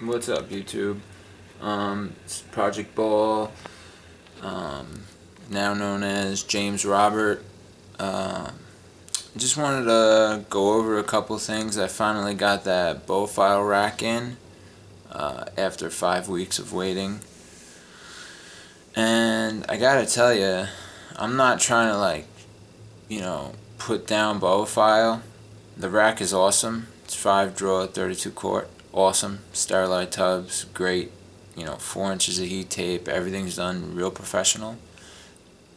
What's up, YouTube? It's Project Ball, now known as James Robert. Just wanted to go over a couple things. I finally got that bow file rack in after 5 weeks of waiting. And I gotta tell you, I'm not trying to put down bow file. The rack is awesome. It's 5 drawer, 32 quart. Awesome. Sterilite tubs, great. 4 inches of heat tape. Everything's done real professional.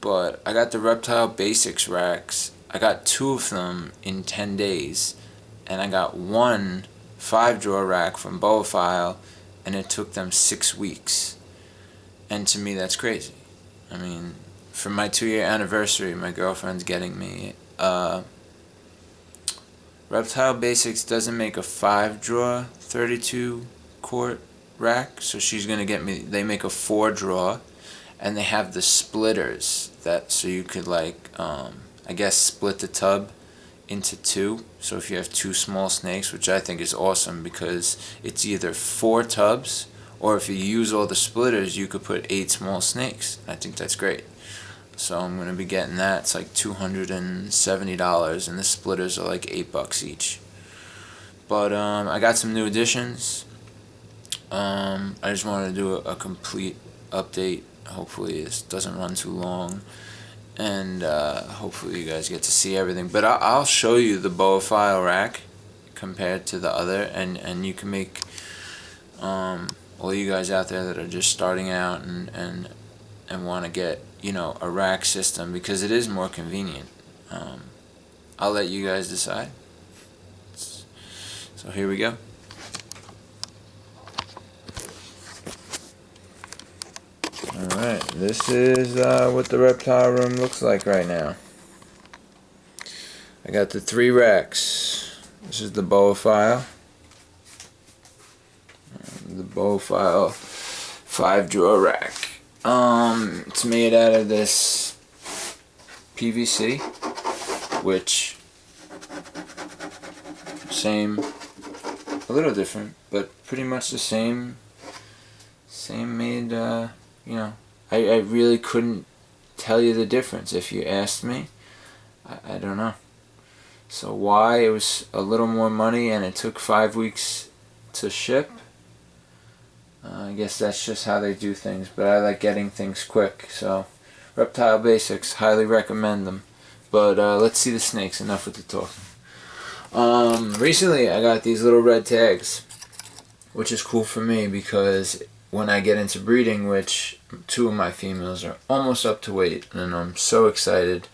But I got the Reptile Basics racks. I got 2 of them in 10 days. And I got 1 5 drawer rack from Bowfile, and it took them 6 weeks. And to me, that's crazy. I mean, for my 2-year anniversary, my girlfriend's getting me Reptile Basics doesn't make a 5 drawer 32 quart rack, so she's gonna get me. They make a 4 drawer, and they have the splitters so you could I guess split the tub into 2. So if you have 2 small snakes, which I think is awesome because it's either 4 tubs, or if you use all the splitters, you could put 8 small snakes. I think that's great. So I'm going to be getting that. It's like $270, and the splitters are like $8 each. But I got some new additions. I just wanted to do a complete update. Hopefully this doesn't run too long, and hopefully you guys get to see everything. But I'll show you the Bowfile rack compared to the other, and you can make all you guys out there that are just starting out and want to get a rack system, because it is more convenient. I'll let you guys decide. So here we go. Alright, this is what the reptile room looks like right now. I got the 3 racks. This is the Bowfile. The Bowfile 5 drawer rack. It's made out of this PVC, which a little different, but pretty much the same made. I really couldn't tell you the difference if you asked me. I don't know. So why it was a little more money and it took 5 weeks to ship? I guess that's just how they do things, but I like getting things quick. So Reptile Basics, highly recommend them. But let's see the snakes. Enough with the talking. Recently I got these little red tags, which is cool for me because when I get into breeding, which 2 of my females are almost up to weight, and I'm so excited.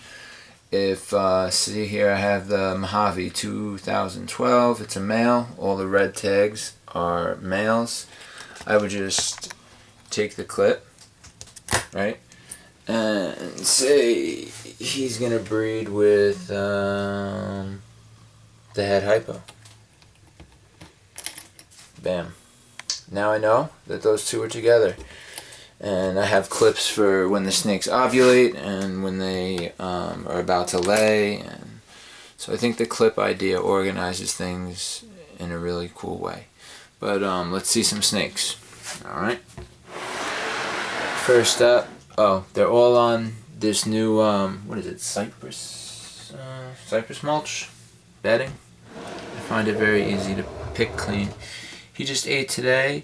If see here, I have the Mojave 2012. It's a male. All the red tags are males. I would just take the clip, right, and say he's gonna breed with the head hypo. Bam. Now I know that those 2 are together. And I have clips for when the snakes ovulate and when they are about to lay. And so I think the clip idea organizes things in a really cool way. But let's see some snakes. Alright. First up, they're all on this new, what is it, cypress mulch bedding. I find it very easy to pick clean. He just ate today.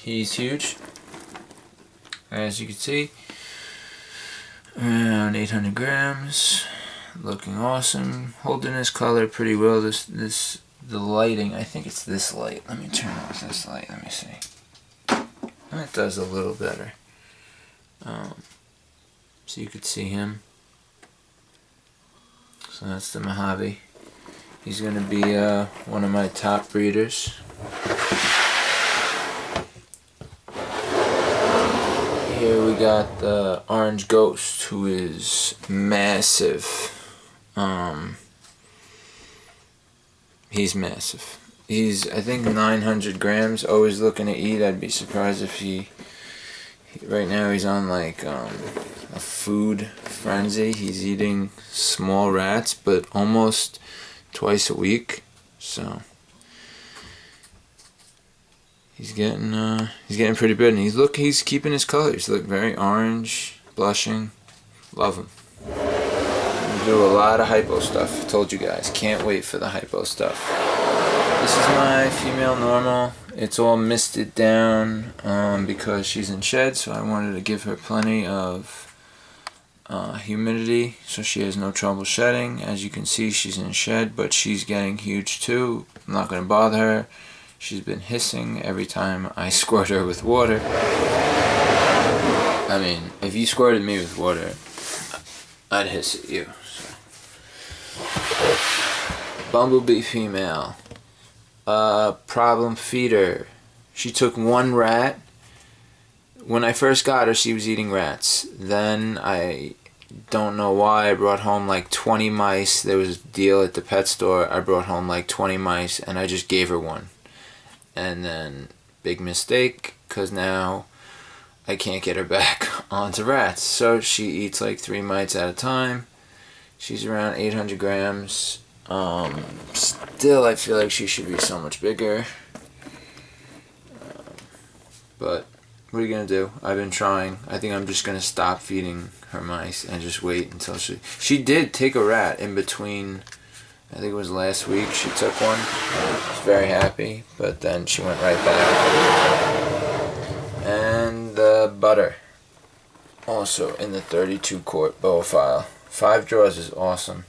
He's huge, as you can see, around 800 grams, looking awesome, holding his color pretty well. The lighting, I think it's this light. Let me turn off this light, let me see. That does a little better. So you could see him. So that's the Mojave. He's going to be one of my top breeders. Here we got the Orange Ghost, who is massive. He's massive. He's, I think, 900 grams, always looking to eat. I'd be surprised if right now he's on like a food frenzy. He's eating small rats, but almost twice a week. So he's getting pretty good, and he's keeping his colors. Look, very orange, blushing. Love him. Do a lot of hypo stuff. Told you guys, can't wait for the hypo stuff. This is my female normal. It's all misted down because she's in shed, so I wanted to give her plenty of humidity so she has no trouble shedding. As you can see, she's in shed, but she's getting huge too. I'm not going to bother her. She's been hissing every time I squirt her with water. I mean, if you squirted me with water, I'd hiss at you. So. Bumblebee female. Problem feeder. She took one rat. When I first got her, she was eating rats. Then I don't know why I brought home like 20 mice. There was a deal at the pet store. I brought home like 20 mice and I just gave her one. And then, big mistake, because now I can't get her back onto rats. So she eats like 3 mites at a time. She's around 800 grams. Still, I feel like she should be so much bigger. But what are you going to do? I've been trying. I think I'm just going to stop feeding her mice and just wait until she did take a rat in between. I think it was last week she took one. I was very happy, but then she went right back. And the butter. Also in the 32 quart boa file. 5 drawers is awesome.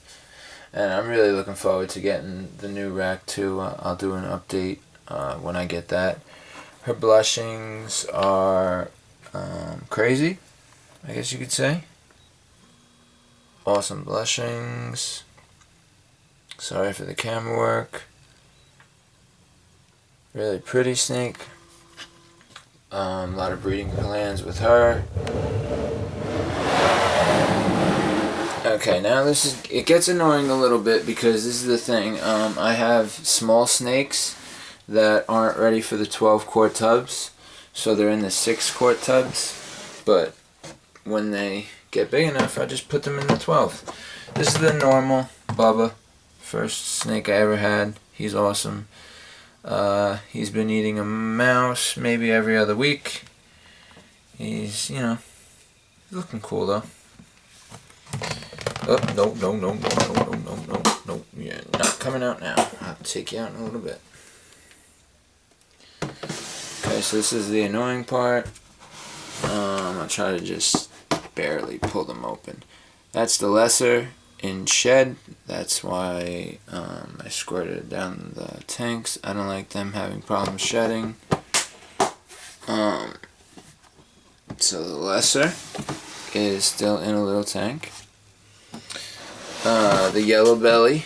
And I'm really looking forward to getting the new rack too. I'll do an update when I get that. Her blushings are crazy, I guess you could say. Awesome blushings. Sorry for the camera work. Really pretty snake. A lot of breeding plans with her. Okay, now it gets annoying a little bit because this is the thing. I have small snakes that aren't ready for the 12 quart tubs, so they're in the 6 quart tubs, but when they get big enough, I just put them in the 12. This is the normal Bubba, first snake I ever had. He's awesome. He's been eating a mouse maybe every other week. He's, looking cool though. Oh, no. You're not coming out now. I'll take you out in a little bit. Okay, so this is the annoying part. I'll try to just barely pull them open. That's the lesser in shed. That's why I squirted down the tanks. I don't like them having problems shedding. So the lesser is still in a little tank. The yellow belly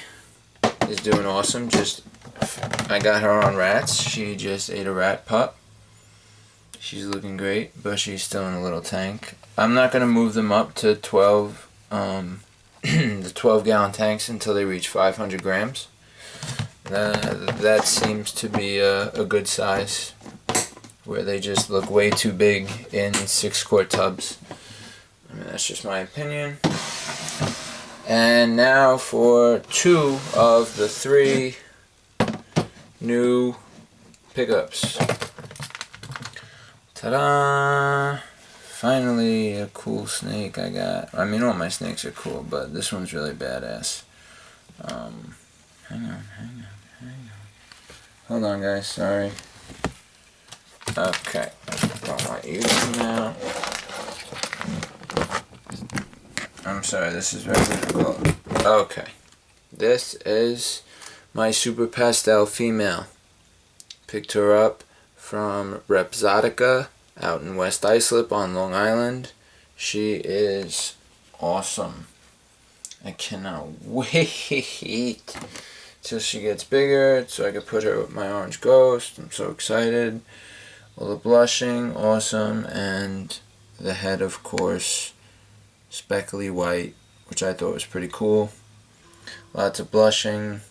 is doing awesome. I got her on rats. She just ate a rat pup. She's looking great, but she's still in a little tank. I'm not gonna move them up to 12, the 12-gallon tanks until they reach 500 grams. That seems to be a good size, where they just look way too big in 6 quart tubs. I mean, that's just my opinion. And now for 2 of the 3 new pickups. Ta-da! Finally a cool snake I got. I mean, all my snakes are cool, but this one's really badass. Hang on. Hold on, guys, sorry. Okay, don't want you to come out. I'm sorry, this is very difficult. Okay, this is my Super Pastel female. Picked her up from Repzotica out in West Islip on Long Island. She is awesome. I cannot wait till she gets bigger so I can put her with my Orange Ghost. I'm so excited. All the blushing, awesome, and the head, of course, speckly white, which I thought was pretty cool. Lots of blushing.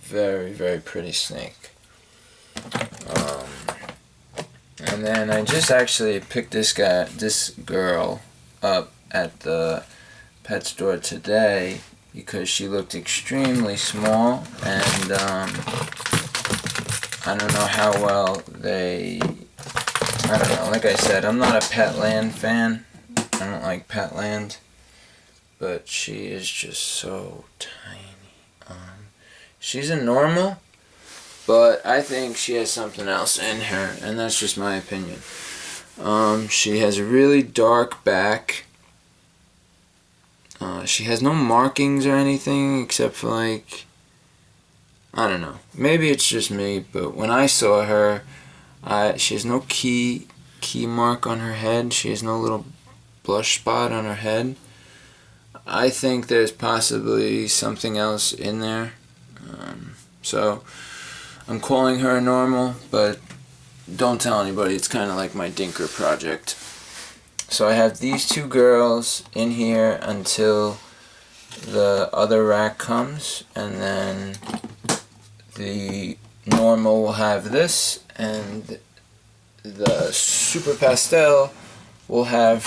Very, very pretty snake. And then I just actually picked this girl up at the pet store today because she looked extremely small, and I don't know how well they... I don't know. Like I said, I'm not a Petland fan. I don't like Petland. But she is just so tiny. She's a normal, but I think she has something else in her, and that's just my opinion. She has a really dark back. She has no markings or anything except for like, I don't know. Maybe it's just me, but when I saw her, she has no key mark on her head. She has no little blush spot on her head. I think there's possibly something else in there. So I'm calling her a normal, but don't tell anybody. It's kind of like my Dinker project. So I have these two girls in here until the other rack comes, and then the normal will have this, and the Super Pastel will have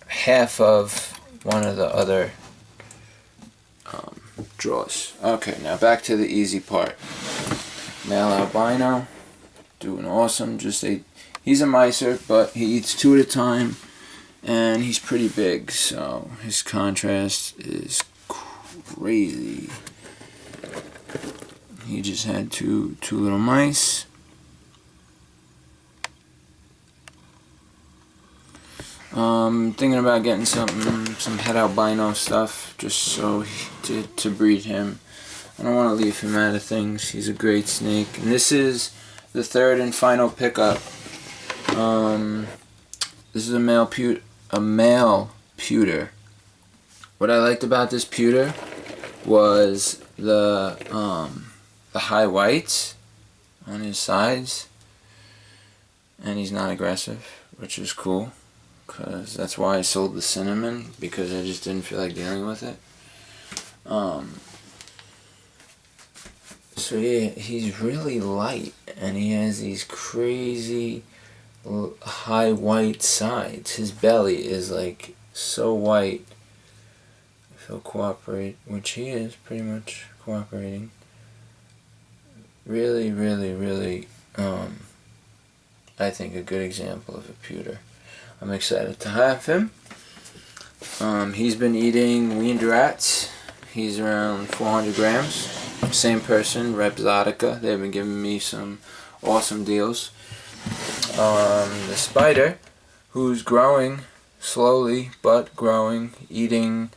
half of one of the other drawers. Okay, now back to the easy part. Male albino, doing awesome. He's a micer, but he eats 2 at a time, and he's pretty big, so his contrast is crazy. He just had two little mice. Thinking about getting some het albino stuff, just so to breed him. I don't want to leave him out of things. He's a great snake. And this is the third and final pickup. This is a male pewter. What I liked about this pewter was the high whites on his sides, and he's not aggressive, which is cool. Because that's why I sold the cinnamon, because I just didn't feel like dealing with it. So yeah, he's really light, and he has these crazy high white sides. His belly is like so white. If he'll cooperate, which he is pretty much cooperating. Really, really, really, I think a good example of a pewter. I'm excited to have him. He's been eating weaned rats. He's around 400 grams. Same person, Repzotica. They've been giving me some awesome deals. The spider, who's growing slowly, but growing, eating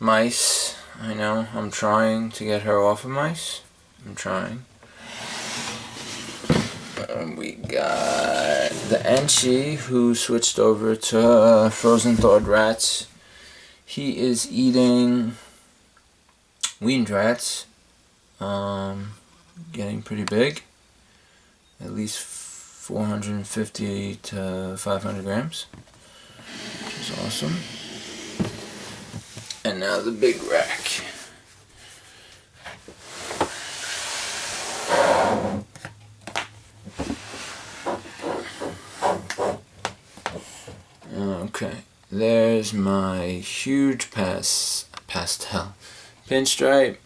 mice. I know, I'm trying to get her off of mice. I'm trying. We got the Enchi, who switched over to frozen thawed rats. He is eating weaned rats, getting pretty big, at least 450 to 500 grams, which is awesome. And now the big rack. Okay, there's my huge pastel pinstripe,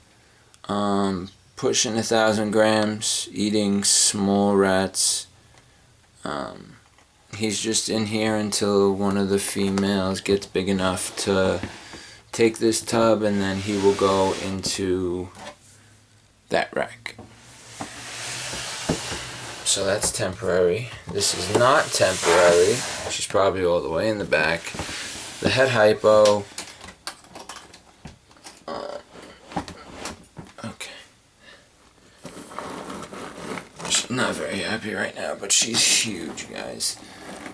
pushing 1,000 grams, eating small rats. He's just in here until one of the females gets big enough to take this tub, and then he will go into that rack. So that's temporary. This is not temporary. She's probably all the way in the back. The het hypo. Okay. She's not very happy right now, but she's huge, guys.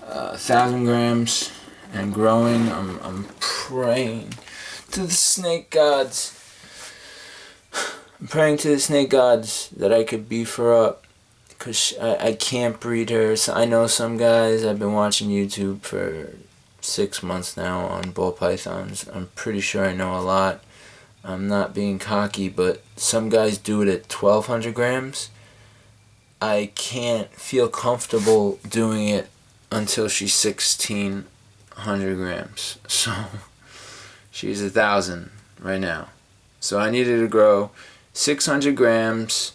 1,000 grams and growing. I'm praying to the snake gods. I'm praying to the snake gods that I could beef her up. Because I can't breed her. So I know some guys. I've been watching YouTube for 6 months now on ball pythons. I'm pretty sure I know a lot. I'm not being cocky, but some guys do it at 1,200 grams. I can't feel comfortable doing it until she's 1,600 grams. So she's 1,000 right now. So I needed to grow 600 grams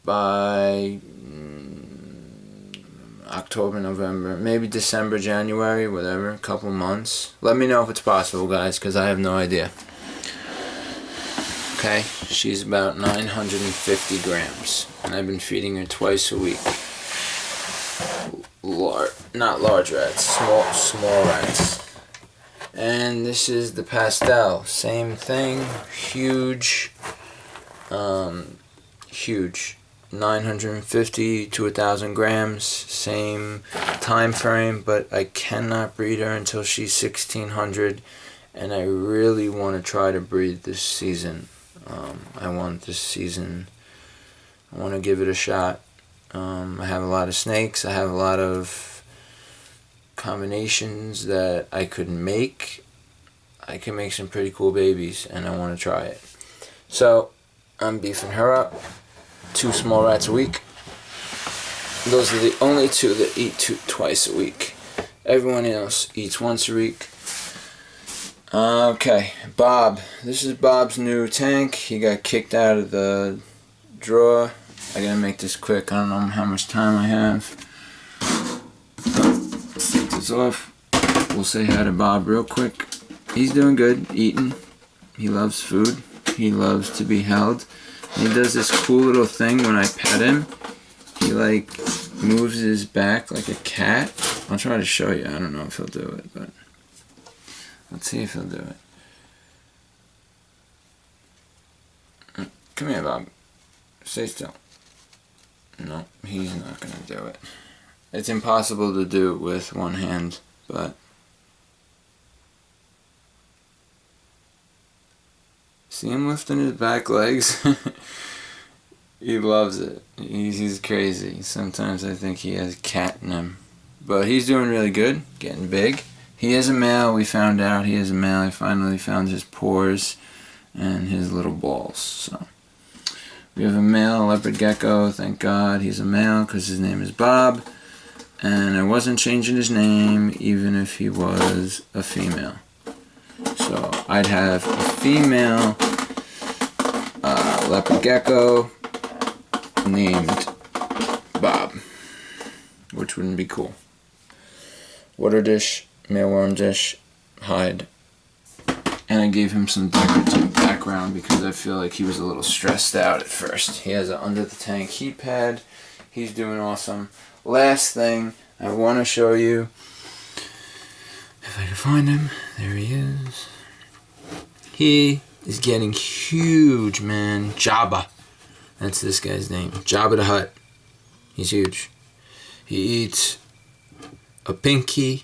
by October, November, maybe December, January, whatever, a couple months. Let me know if it's possible, guys, because I have no idea. Okay, she's about 950 grams, and I've been feeding her twice a week. Not large rats, small rats. And this is the pastel, same thing, huge, huge, 950 to 1,000 grams, same time frame, but I cannot breed her until she's 1,600, and I really want to try to breed this season. I want to give it a shot. I have a lot of snakes. I have a lot of combinations that I could make. I can make some pretty cool babies, and I want to try it. So I'm beefing her up. 2 small rats a week. Those are the only 2 that eat twice a week. Everyone else eats once a week. Okay, Bob. This is Bob's new tank. He got kicked out of the drawer. I gotta make this quick. I don't know how much time I have. Let's take this off. We'll say hi to Bob real quick. He's doing good, eating. He loves food. He loves to be held. And he does this cool little thing when I pet him. He like moves his back like a cat. I'll try to show you. I don't know if he'll do it, but let's see if he'll do it. Come here, Bob. Stay still. No, he's not gonna do it. It's impossible to do with one hand, but see him lifting his back legs? He loves it. He's crazy. Sometimes I think he has cat in him. But he's doing really good, getting big. He is a male, we found out he is a male. I finally found his pores and his little balls. So we have a male leopard gecko, thank God he's a male because his name is Bob. And I wasn't changing his name even if he was a female. So I'd have a female leopard gecko named Bob, which wouldn't be cool. Water dish, mealworm dish, hide. And I gave him some decorative background because I feel like he was a little stressed out at first. He has an under the tank heat pad. He's doing awesome. Last thing I want to show you, if I can find him, there he is. He is getting huge, man. Jabba. That's this guy's name. Jabba the Hutt. He's huge. He eats a pinky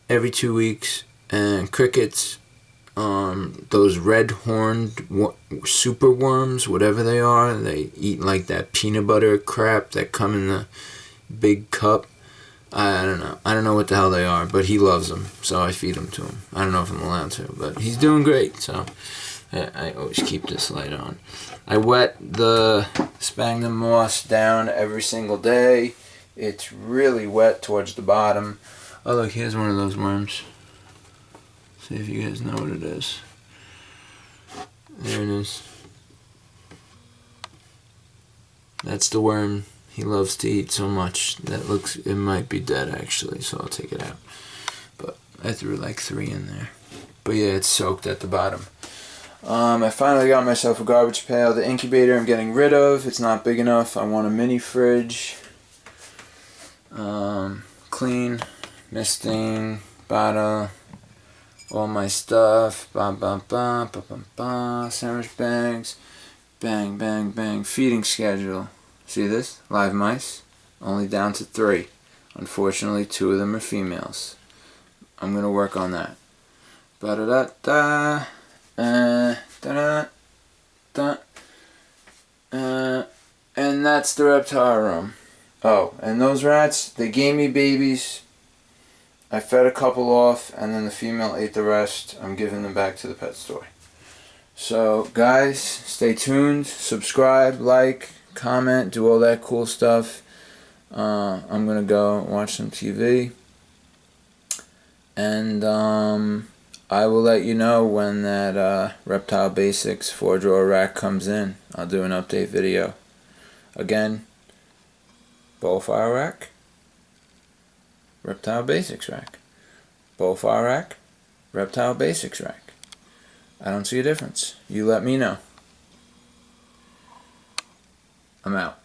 every 2 weeks and crickets. Those red-horned super worms, whatever they are, they eat like that peanut butter crap that come in the big cup. I don't know. I don't know what the hell they are, but he loves them, so I feed them to him. I don't know if I'm allowed to, but he's doing great, so I always keep this light on. I wet the sphagnum moss down every single day. It's really wet towards the bottom. Oh, look, here's one of those worms. See if you guys know what it is. There it is. That's the worm he loves to eat so much. That looks, it might be dead actually, so I'll take it out. But I threw like 3 in there. But yeah, it's soaked at the bottom. I finally got myself a garbage pail. The incubator I'm getting rid of. It's not big enough. I want a mini fridge. Clean, misting, bottle, all my stuff. Sandwich bags. Bang, bang, bang. Feeding schedule. See this? Live mice. Only down to 3. Unfortunately, 2 of them are females. I'm going to work on that. Ba-da-da-da. And that's the reptile room. Oh, and those rats, they gave me babies. I fed a couple off, and then the female ate the rest. I'm giving them back to the pet store. So, guys, stay tuned. Subscribe, like, comment, do all that cool stuff. I'm going to go watch some TV. And I will let you know when that Reptile Basics 4-drawer rack comes in. I'll do an update video. Again, Bowfire rack, Reptile Basics rack. Bowfire rack, Reptile Basics rack. I don't see a difference. You let me know. I'm out.